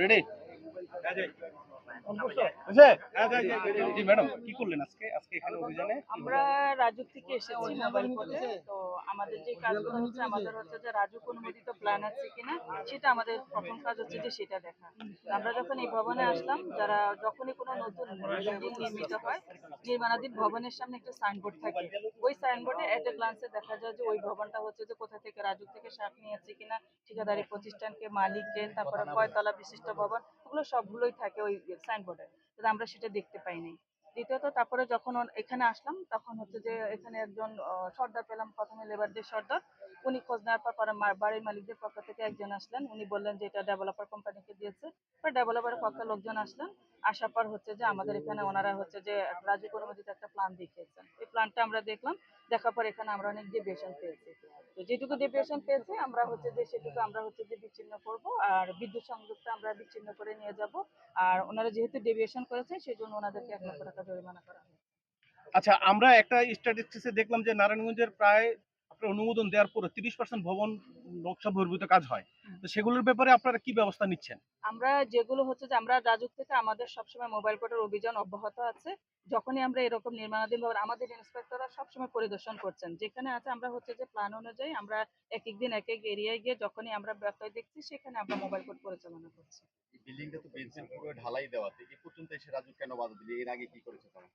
Ready? জি madam, কি করলেন আজকে আজকে এখানে অভিযানে? আমরা রাজুক থেকে এসেছি মোবাইল কোর্টে। তো আমাদের যে কাজগুলো হচ্ছে আমাদের হচ্ছে যে রাজুক অনুমোদিত প্ল্যান আছে কিনা সেটা আমাদের প্রথম কাজ হচ্ছে যে সেটা দেখা। আমরা যখন এই ভবনে আসলাম, যারা যখনই কোনো নতুন বিল্ডিং নির্মিত হয়, নির্মাণাধীন ভবনের সামনে একটা সাইনবোর্ড থাকে। ওই সাইনবোর্ডে এট এ গ্লান্সে দেখা যায় যে ওই ভবনটা হচ্ছে যে কোথা থেকে রাজুক থেকে সার নিয়েছে কিনা, ঠিকাদারি প্রতিষ্ঠানকে, মালিককে, তারপরে কয়তলা বিশিষ্ট ভবন, ওগুলো সবগুলোই থাকে ওই সাইনবোর্ডে। কিন্তু আমরা সেটা দেখতে পাইনি। দ্বিতীয়ত তারপরে যখন এখানে আসলাম তখন হচ্ছে যে এখানে একজন সর্দার পেলাম, প্রথমে লেবারদের সর্দার। উনি খোঁজ নেওয়ার পর পরে বাড়ির মালিকদের পক্ষ থেকে একজন আসলেন, উনি বললেন যে এটা ডেভেলপার কোম্পানিকে দিয়েছে। পরে ডেভেলপারের পক্ষে লোকজন আসলেন, আসার পর হচ্ছে যে আমাদের এখানে ওনারা হচ্ছে যে রাজুক অনুমোদিত একটা প্ল্যান দেখিয়েছেন। এই প্ল্যানটা আমরা দেখলাম, দেখার পর এখানে আমরা অনেক ডেভিয়েশন পেয়েছি। তো যেটুকু ডেভিয়েশন পেয়েছি আমরা হচ্ছে যে সেটুকু আমরা হচ্ছে যে বিচ্ছিন্ন করব, আর বিদ্যুৎ সংযোগটা আমরা বিচ্ছিন্ন করে নিয়ে যাব। আর ওনারা যেহেতু ডেভিয়েশন করেছে সেজন্য ওনাদেরকে 1 লক্ষ টাকা জরিমানা করা হবে। আচ্ছা, আমরা একটা স্ট্যাটিস্টিক্সে দেখলাম যে নারায়ণগঞ্জের প্রায় আপনার অনুমোদন দেওয়ার পরে 30% ভবন নকশা বহির্ভূত কাজ হয়। তো সেগুলোর ব্যাপারে আপনারা কি ব্যবস্থা নিচ্ছেন? আমরা যেগুলো হচ্ছে যে আমরা রাজুক থেকে আমাদের সবসময় মোবাইল কোর্টের অভিযান অব্যাহত আছে। যখনই আমরা এরকম নির্মাণাধীন ভাবে আমাদের ইন্সপেক্টররা সবসময় পরিদর্শন করছেন, যেখানে আছে আমরা হচ্ছে যে প্ল্যান অনুযায়ী আমরা এক এক দিন এক এক এরিয়ায় গিয়ে যখনই আমরা ব্যত্যয় দেখছি সেখানে আমরা মোবাইল কোর্ট পরিচালনা করছি। বিল্ডিংটা তো বেঞ্চের পুরো ঢালাই দেওয়াতে এ পর্যন্ত এসে রাজু কেন বাধা দিলে? এর আগে কি করেছে তারা?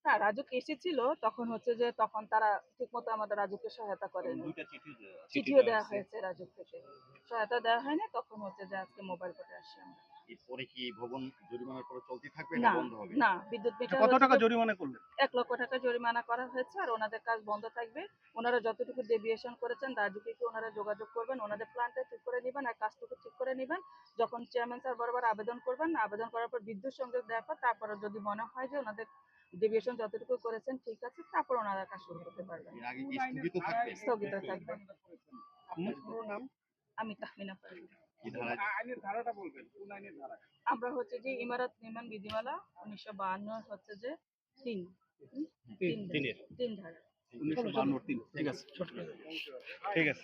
না, রাজুক এসেছিল তখন হচ্ছে যে তখন তারা ঠিকমতো আমাদের রাজুককে সহায়তা করেনি। চিঠিও দেওয়া হয়েছে রাজুক থেকে, সহায়তা দেওয়া হয়নি। তখন হচ্ছে যে আজকে মোবাইল কোর্টে আসি আমরা। এরপরে কি ভবন জরিমানার পরে চলতে থাকবে না না, বন্ধ হবে? না, বিদ্যুৎ মিটার কত হচ্ছে টাকা যে জরিমানা করলেন? 1 লক্ষ টাকা জরিমানা করা হয়েছে, আর ওনাদের কাজ বন্ধ থাকবে। ওনারা যতটুকু ডেভিয়েশন করেছেন রাজুকে ওনারা যোগাযোগ করবেন, ওনাদের প্ল্যানটা ঠিক করে নেবেন আর কাজটুকু ঠিক করে নেবেন। যখন চেয়ারম্যান স্যার বরাবর আবেদন করবেন, আবেদন করার পর বিদ্যুৎ সংযোগ দেওয়ার পর তারপরে যদি মনে হয় যে ওনাদের ডেভিয়েশন যতটুকু করেছেন ঠিক আছে, তারপর ওনারা কাজ শুরু করতে পারবেন। এর আগে কি স্থগিত থাকবে? স্থগিত থাকবে। আপনার পুরো নাম? আমি তাহমিনা পারভিন। কি ধারায়? আইনের ধারাটা বলবেন, কোন আইনের ধারা? আমরা হচ্ছে যে ইমারত নির্মাণ বিধিমালা 1952 হচ্ছে যে 3 তিনের 3 ধারা। 1952 3। ঠিক আছে, ঠিক আছে।